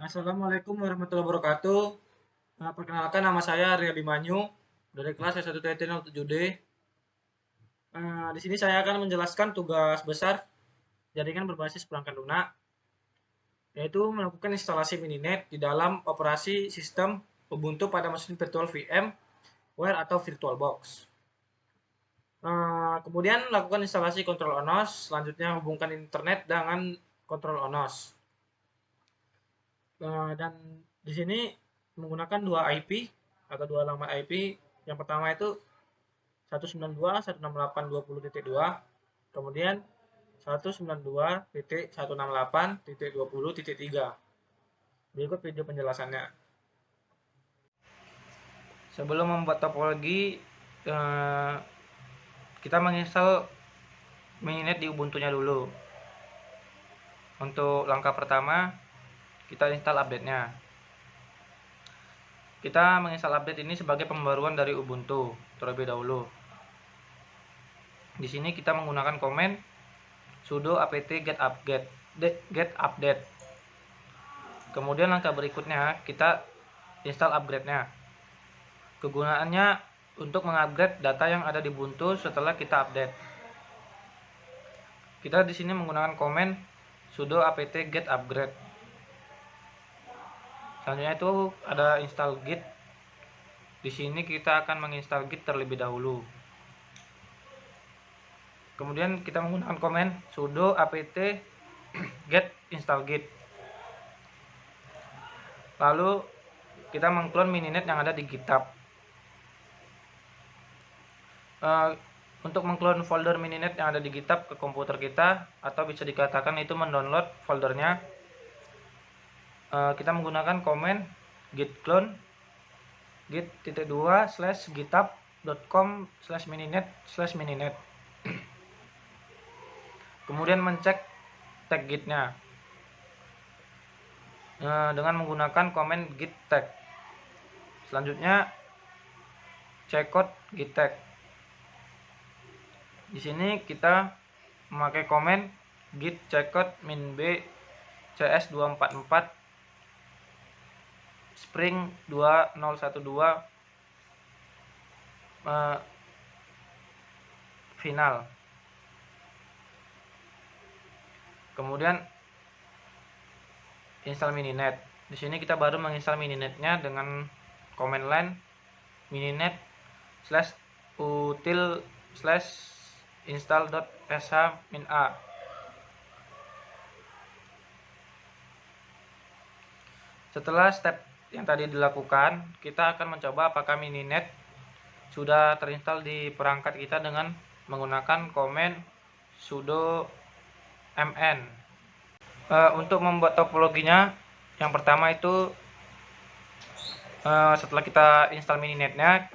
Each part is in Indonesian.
Assalamualaikum warahmatullahi wabarakatuh. Perkenalkan nama saya Arya Bimanyu dari kelas S1TT07D. Di sini saya akan menjelaskan tugas besar jaringan berbasis perangkat lunak, yaitu melakukan instalasi mininet di dalam operasi sistem Ubuntu pada mesin virtual VMware atau VirtualBox. Kemudian lakukan instalasi kontrol ONOS, selanjutnya hubungkan internet dengan kontrol ONOS. Dan di sini menggunakan dua IP atau dua alamat IP. Yang pertama itu 192.168.20.2, kemudian 192.168.20.3. Berikut video penjelasannya. Sebelum membuat topologi, kita menginstal mininet di Ubuntu-nya dulu. Untuk langkah pertama, kita install update-nya. Kita menginstal update ini sebagai pembaruan dari Ubuntu terlebih dahulu. Di sini kita menggunakan komen sudo apt get update. Kemudian langkah berikutnya kita install upgrade-nya. Kegunaannya untuk mengupgrade data yang ada di Ubuntu setelah kita update. Kita di sini menggunakan komen sudo apt get upgrade. Selanjutnya itu ada install git. Di sini kita akan menginstal git terlebih dahulu. Kemudian kita menggunakan komen sudo apt get install git. Lalu kita mengclone mininet yang ada di GitHub. Untuk mengclone folder mininet yang ada di GitHub ke komputer kita, atau bisa dikatakan itu mendownload foldernya, kita menggunakan komen git clone git.2/github.com/mininet/mininet. Kemudian mencek tag gitnya dengan menggunakan komen git tag. Selanjutnya checkout git tag. Di sini kita memakai komen git checkout min b cs244 spring 2012 final. Kemudian install mininet. Di sini kita baru menginstal mininetnya dengan command line mininet/util/install.sh-a. Setelah step yang tadi dilakukan, kita akan mencoba apakah mininet sudah terinstall di perangkat kita dengan menggunakan komen sudo mn. Untuk membuat topologinya, yang pertama itu setelah kita install mininetnya,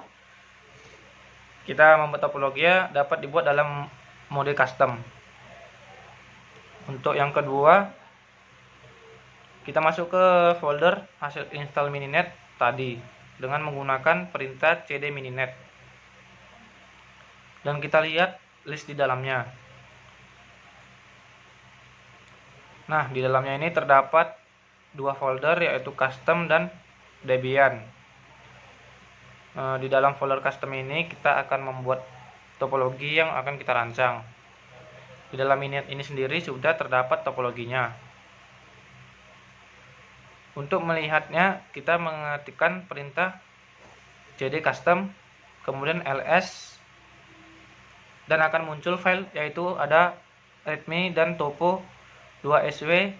kita membuat topologinya dapat dibuat dalam mode custom. Untuk yang kedua, kita masuk ke folder hasil install mininet tadi dengan menggunakan perintah cd mininet, dan kita lihat list di dalamnya. Nah, di dalamnya ini terdapat dua folder, yaitu custom dan Debian. Di dalam folder custom ini kita akan membuat topologi yang akan kita rancang. Di dalam mininet ini sendiri sudah terdapat topologinya. Untuk melihatnya, kita mengetikkan perintah cd custom, kemudian ls, dan akan muncul file, yaitu ada readme dan topo 2sw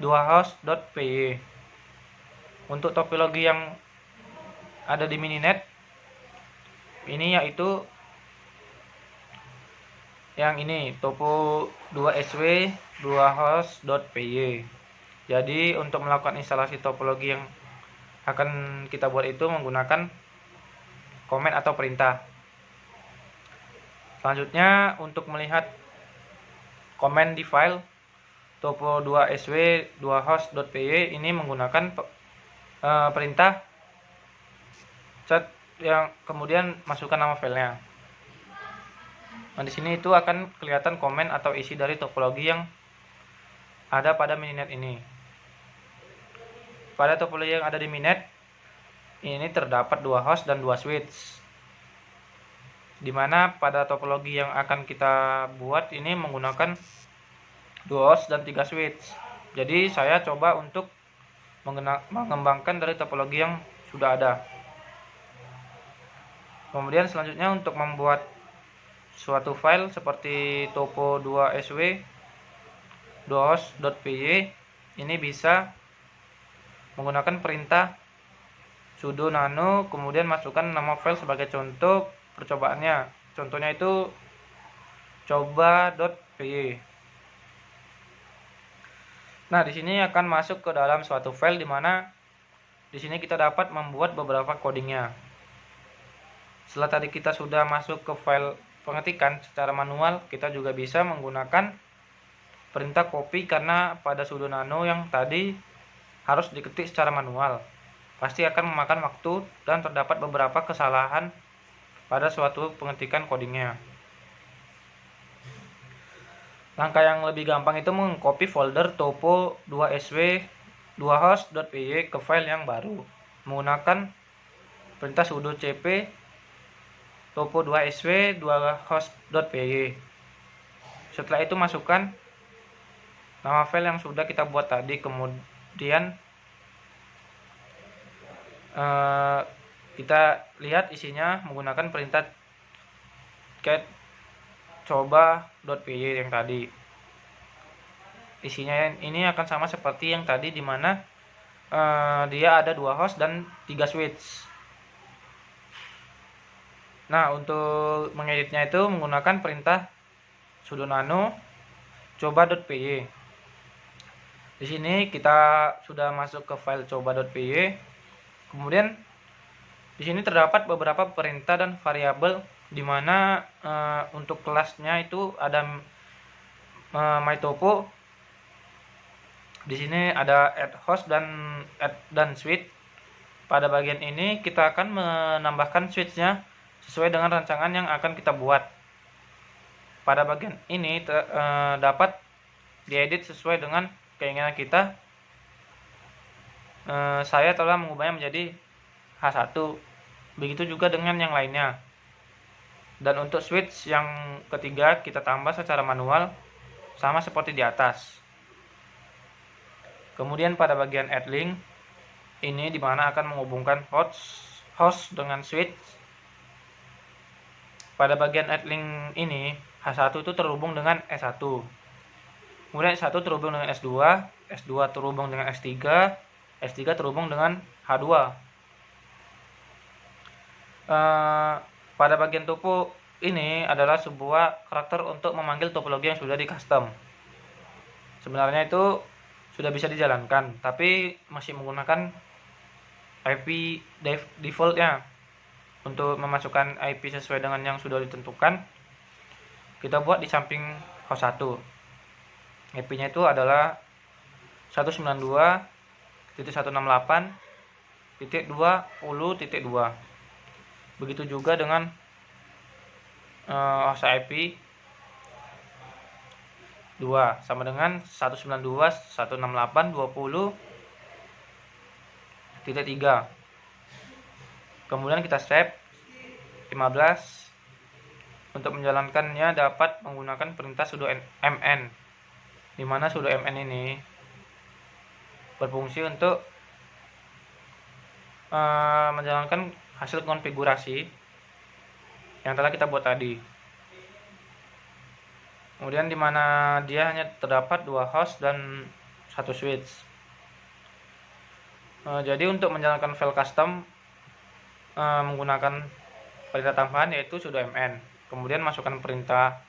2host.py. Untuk topologi yang ada di mininet ini, yaitu yang ini, topo 2sw 2host.py. Jadi untuk melakukan instalasi topologi yang akan kita buat itu menggunakan komen atau perintah. Selanjutnya, untuk melihat komen di file topo 2sw 2host.py ini menggunakan perintah set yang kemudian masukkan nama filenya. Nah, di sini itu akan kelihatan komen atau isi dari topologi yang ada pada mininet ini. pada topologi yang ada di Minet ini terdapat 2 host dan 2 switch. Dimana pada topologi yang akan kita buat ini menggunakan 2 host dan 3 switch. Jadi saya coba untuk mengembangkan dari topologi yang sudah ada. Kemudian selanjutnya untuk membuat suatu file seperti topo 2sw 2host.py ini bisa menggunakan perintah sudo nano, kemudian masukkan nama file sebagai contoh percobaannya. Contohnya itu coba.py. Nah, di sini akan masuk ke dalam suatu file di mana di sini kita dapat membuat beberapa codingnya. Setelah tadi kita sudah masuk ke file pengetikan secara manual, kita juga bisa menggunakan perintah copy karena pada sudo nano yang tadi harus diketik secara manual. Pasti akan memakan waktu dan terdapat beberapa kesalahan pada suatu pengetikan codingnya. Langkah yang lebih gampang itu mengcopy folder topo 2sw 2host.py ke file yang baru menggunakan perintah sudo cp topo 2sw 2host.py. Setelah itu masukkan nama file yang sudah kita buat tadi, kemudian kita lihat isinya menggunakan perintah get coba.py yang tadi. Isinya ini akan sama seperti yang tadi, dimana dia ada 2 host dan 3 switch. Nah, untuk mengeditnya itu menggunakan perintah sudo nano coba.py. Di sini kita sudah masuk ke file coba.py. Kemudian di sini terdapat beberapa perintah dan variabel di mana untuk kelasnya itu ada mytopo. Di sini ada add host dan switch. Pada bagian ini kita akan menambahkan switchnya sesuai dengan rancangan yang akan kita buat. Pada bagian ini dapat diedit sesuai dengan keinginan kita. Saya telah mengubahnya menjadi H1. Begitu juga dengan yang lainnya. Dan untuk switch yang ketiga kita tambah secara manual sama seperti di atas. Kemudian pada bagian add link ini dimana akan menghubungkan host dengan switch. Pada bagian add link ini H1 itu terhubung dengan S1. Kemudian S1 terhubung dengan S2, S2 terhubung dengan S3, S3 terhubung dengan H2. Pada bagian topo ini adalah sebuah karakter untuk memanggil topologi yang sudah di custom. Sebenarnya itu sudah bisa dijalankan, tapi masih menggunakan IP defaultnya. Untuk memasukkan IP sesuai dengan yang sudah ditentukan, kita buat di samping host 1. IP-nya itu adalah 192.168.20.2. Begitu juga dengan host IP 2 sama dengan 192.168.20.3. Kemudian kita save 15. Untuk menjalankannya dapat menggunakan perintah sudo mn, di mana sudo mn ini berfungsi untuk menjalankan hasil konfigurasi yang telah kita buat tadi. Kemudian di mana dia hanya terdapat 2 host dan 1 switch. Jadi untuk menjalankan file custom menggunakan perintah tambahan yaitu sudo mn. Kemudian masukkan perintah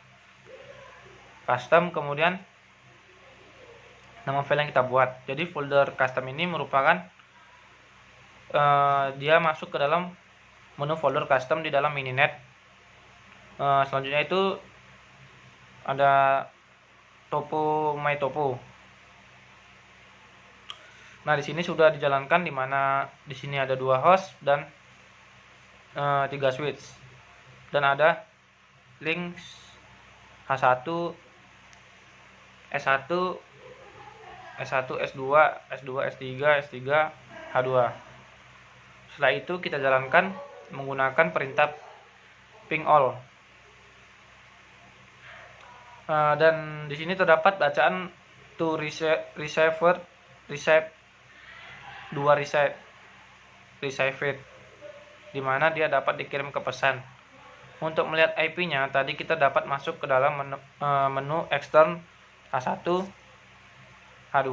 custom, kemudian nama file yang kita buat. Jadi folder custom ini merupakan dia masuk ke dalam menu folder custom di dalam Mininet. Selanjutnya itu ada topo mytopo. Nah, di sini sudah dijalankan, di mana di sini ada 2 host dan 3 switch, dan ada link H1, S1, S1, S2, S2, S3, S3, H2. Setelah itu kita jalankan menggunakan perintah ping all. Dan di sini terdapat bacaan to receive 2 receive, di mana dia dapat dikirim ke pesan. Untuk melihat IP-nya, tadi kita dapat masuk ke dalam menu extern H1, H2.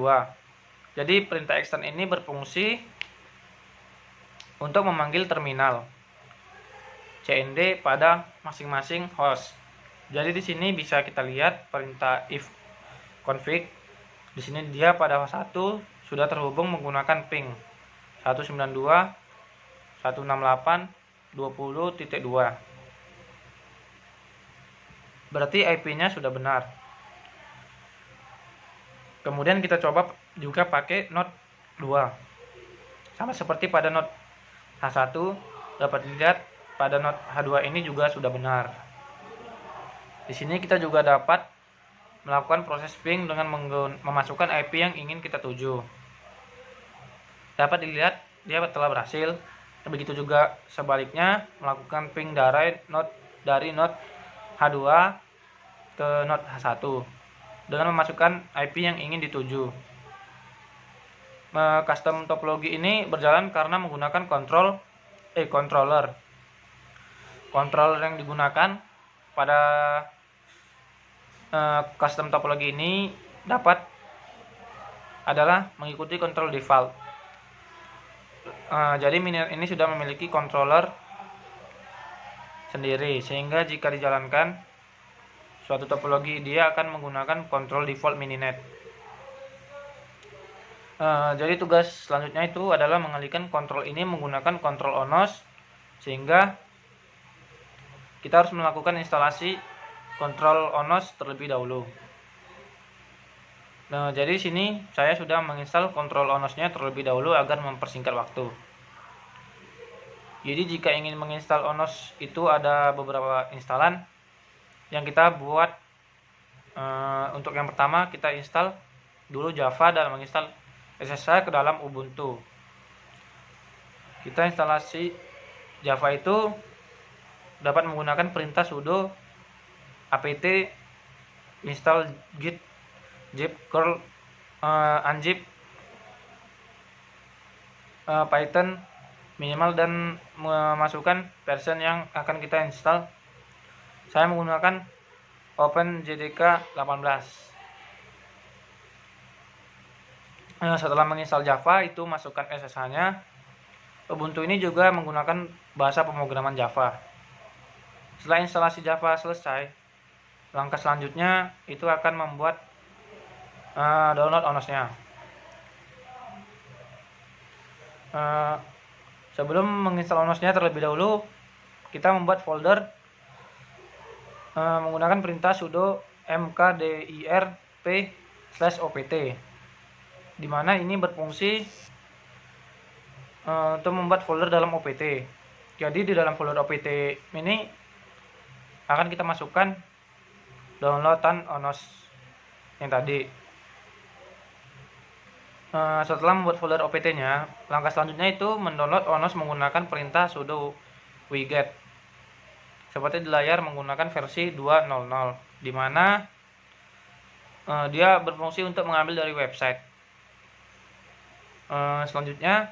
Jadi perintah extern ini berfungsi untuk memanggil terminal CND pada masing-masing host. Jadi di sini bisa kita lihat perintah if config. Di sini dia pada host 1 sudah terhubung menggunakan ping 192.168.20.2. Berarti IP-nya sudah benar. Kemudian kita coba juga pakai node 2. Sama seperti pada node H1, dapat dilihat pada node H2 ini juga sudah benar. Di sini kita juga dapat melakukan proses ping dengan memasukkan IP yang ingin kita tuju. Dapat dilihat dia telah berhasil. Begitu juga sebaliknya, melakukan ping dari node H2 ke node H1 dengan memasukkan IP yang ingin dituju. Custom topologi ini berjalan karena menggunakan controller. Controller yang digunakan pada custom topologi ini adalah mengikuti control default. Jadi mininet ini sudah memiliki controller sendiri, sehingga jika dijalankan suatu topologi, dia akan menggunakan control default mininet. Jadi tugas selanjutnya itu adalah mengalihkan kontrol ini menggunakan kontrol ONOS, sehingga kita harus melakukan instalasi kontrol ONOS terlebih dahulu. Nah, jadi sini saya sudah menginstal kontrol ONOS-nya terlebih dahulu agar mempersingkat waktu. Jadi jika ingin menginstal ONOS itu ada beberapa instalan yang kita buat. Untuk yang pertama kita install dulu Java dan menginstal SSH ke dalam Ubuntu. Kita instalasi Java itu dapat menggunakan perintah sudo apt install git zip curl unzip Python minimal dan memasukkan version yang akan kita install. Saya menggunakan OpenJDK 18. Setelah menginstal Java itu masukkan SSH-nya. Ubuntu ini juga menggunakan bahasa pemrograman Java. Setelah instalasi Java selesai, langkah selanjutnya itu akan membuat download ONOS-nya. Sebelum menginstal ONOS-nya terlebih dahulu, kita membuat folder menggunakan perintah sudo mkdirp/opt, di mana ini berfungsi untuk membuat folder dalam OPT. Jadi di dalam folder OPT ini akan kita masukkan downloadan ONOS yang tadi. Setelah membuat folder OPT-nya, langkah selanjutnya itu mendownload ONOS menggunakan perintah sudo wget. Seperti di layar menggunakan versi 2.0.0, di mana dia berfungsi untuk mengambil dari website. Selanjutnya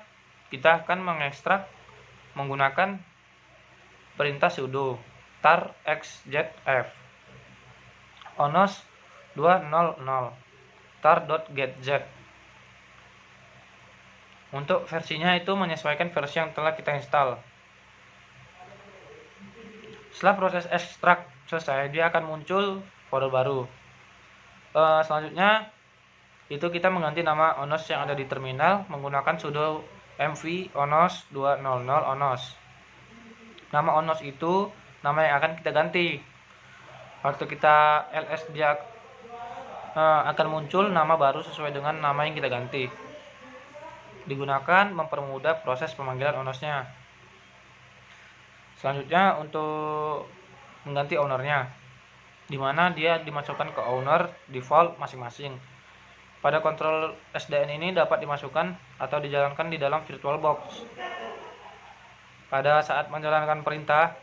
kita akan mengekstrak menggunakan perintah sudo tar xzf onos 2.0.0 tar.getz. Untuk versinya itu menyesuaikan versi yang telah kita install. Setelah proses ekstrak selesai, dia akan muncul folder baru. Selanjutnya itu kita mengganti nama ONOS yang ada di terminal menggunakan sudo mv onos 2.0.0 onos. Nama ONOS itu nama yang akan kita ganti. Waktu kita ls dia akan muncul nama baru sesuai dengan nama yang kita ganti. Digunakan mempermudah proses pemanggilan ONOS-nya. Selanjutnya untuk mengganti ownernya, di mana dia dimasukkan ke owner default masing-masing. Pada kontrol SDN ini dapat dimasukkan atau dijalankan di dalam VirtualBox. Pada saat menjalankan perintah,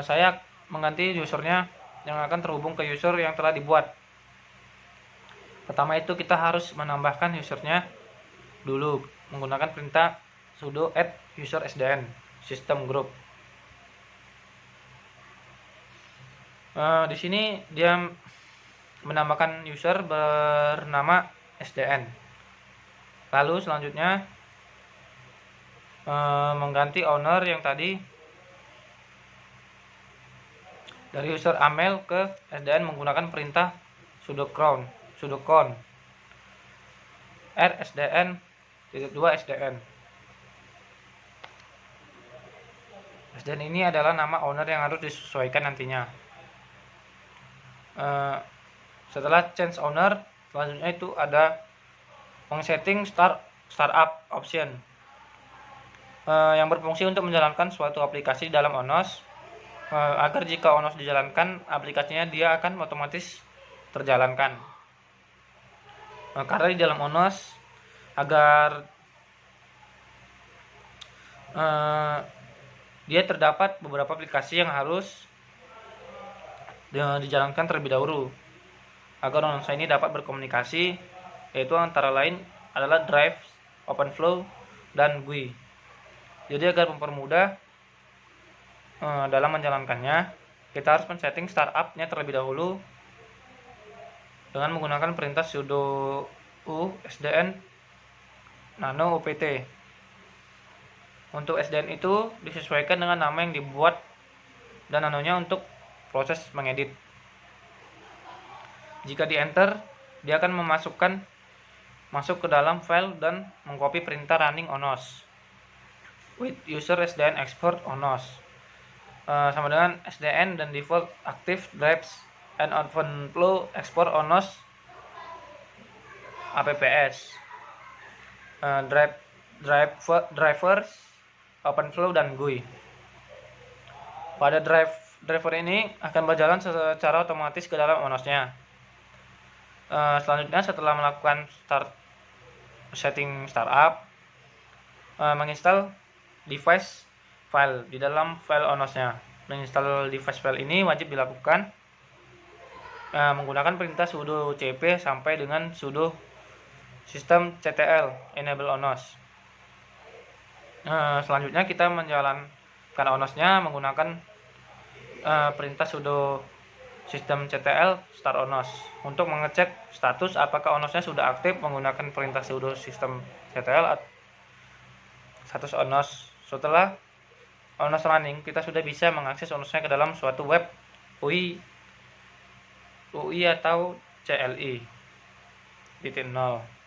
saya mengganti usernya yang akan terhubung ke user yang telah dibuat. Pertama itu kita harus menambahkan usernya dulu menggunakan perintah sudo add user SDN system group. Di sini dia menambahkan user bernama SDN. Lalu selanjutnya mengganti owner yang tadi dari user Amel ke SDN menggunakan perintah sudo cron rsdn _2 SDN. SDN ini adalah nama owner yang harus disesuaikan nantinya. Setelah change owner, selanjutnya itu ada setting startup option yang berfungsi untuk menjalankan suatu aplikasi dalam ONOS, agar jika ONOS dijalankan, aplikasinya dia akan otomatis terjalankan. Karena di dalam ONOS, agar dia terdapat beberapa aplikasi yang harus dijalankan terlebih dahulu agar ONOS ini dapat berkomunikasi, yaitu antara lain adalah Drive, OpenFlow, dan GUI. Jadi agar mempermudah dalam menjalankannya, kita harus men-setting startup-nya terlebih dahulu dengan menggunakan perintah sudo u sdn nano opt. Untuk SDN itu disesuaikan dengan nama yang dibuat dan nanonya untuk proses mengedit. Jika di enter, dia akan masuk ke dalam file dan mengcopy perintah running onos with user SDN export onos sama dengan SDN dan default active drives and OpenFlow export onos apps drivers OpenFlow dan GUI. Pada driver ini akan berjalan secara otomatis ke dalam onosnya. Selanjutnya setelah melakukan setting startup, menginstal device file di dalam file onosnya. Menginstal device file ini wajib dilakukan menggunakan perintah sudo cp sampai dengan sudo systemctl enable onos. Selanjutnya kita menjalankan onosnya menggunakan perintah sudo systemctl start onos untuk mengecek status apakah onosnya sudah aktif menggunakan perintah sudo systemctl status onos. Setelah onos running, kita sudah bisa mengakses onosnya ke dalam suatu web UI atau CLI .0.